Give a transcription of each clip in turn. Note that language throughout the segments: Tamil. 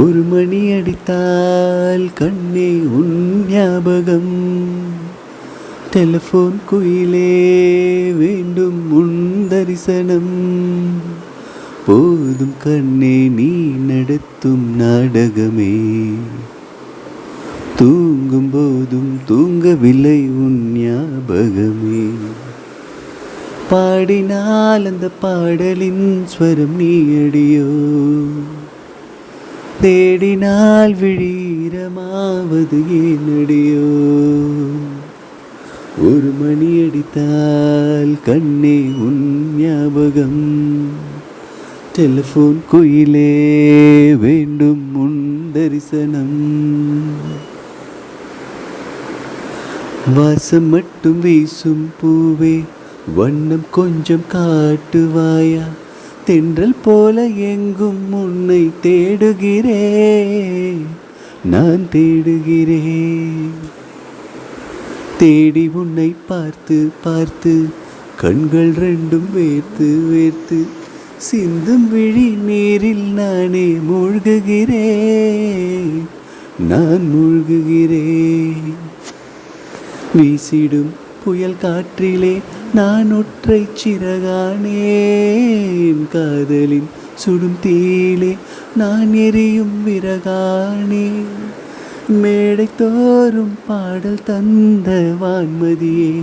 ஒரு மணி அடித்தால் கண்ணே உன் ஞாபகம். டெலிஃபோன் குயிலே வேண்டும் உன் தரிசனம். போதும் கண்ணே நீ நடத்தும் நாடகமே. தூங்கும் போதும் தூங்கவில்லை உன் ஞாபகமே. பாடினால் அந்த பாடலின் ஸ்வரம் நீ அடியோ. தேடினால் விழீரமாவது ஏனடியோ. ஒரு மணி அடித்தால் கண்ணே உன் ஞாபகம். டெலிஃபோன் குயிலே வேண்டும் உன் தரிசனம். வாசம் மட்டும் வீசும் பூவே வண்ணம் கொஞ்சம் காட்டுவாயா. தென்றல் போல எங்கும் உன்னை தேடுகிறேன், நான் தேடுகிறேன். தேடி உன்னை பார்த்து பார்த்து கண்கள் ரெண்டும் வேர்த்து வேர்த்து சிந்தும் விழி நீரில் நானே மூழ்குகிறேன், நான் மூழ்குகிறேன். வீசிடும் புயல் காற்றிலே நான் ஒற்றை சிறகானேன். காதலின் சுடும் தீயிலே நான் எரியும் விறகானேன். மேடை தோறும் பாடல் தந்த வான்மதியே,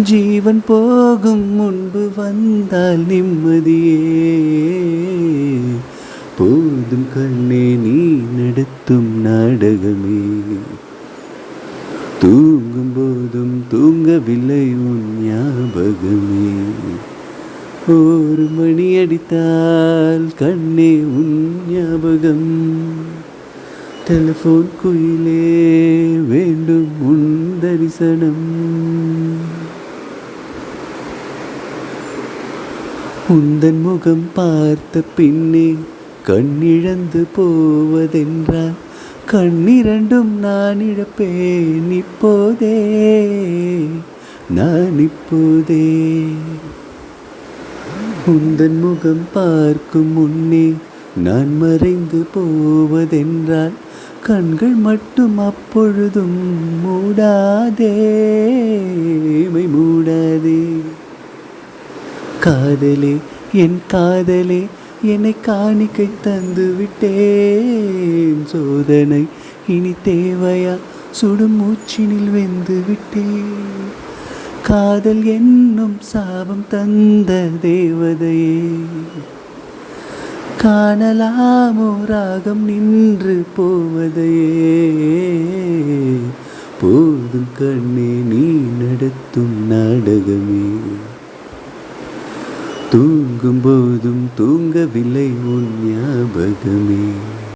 ஜீவன் போகும் முன்பு வந்தால் நிம்மதியே. போதும் கண்ணே நீ நடத்தும் நாடகமே. தூங்கும் போதும் தூங்கவில்லை உன் ஞாபகமே. ஒரு மணி அடித்தால் கண்ணே உன் ஞாபகம். டெலிஃபோன் குயிலே வேண்டும் உன் தரிசனம். உந்தன் முகம் பார்த்த பின்னே கண்ணிழந்து போவதென்றால் கண்ணிரண்டும் நான் இழப்பேன் இப்போதே, நான் இப்போதே. உந்தன் முகம் பார்க்கும் முன்னே நான் மறைந்து போவதென்றால் கண்கள் மட்டும் அப்பொழுதும் மூடாதே, மூடாதே. காதலே என் காதலே என்னை காணிக்கை தந்து விட்டேன். சோதனை இனி தேவையா, சுடும் மூச்சினில் வெந்து விட்டேன். காதல் என்னும் சாபம் தந்த தேவதையே, காணலாமோ ராகம் நின்று போவதையே. போதும் கண்ணே நீ நடத்தும் நாடகமே. தூங்கும் போதும் தூங்கவில்லை உன் ஞாபகமே.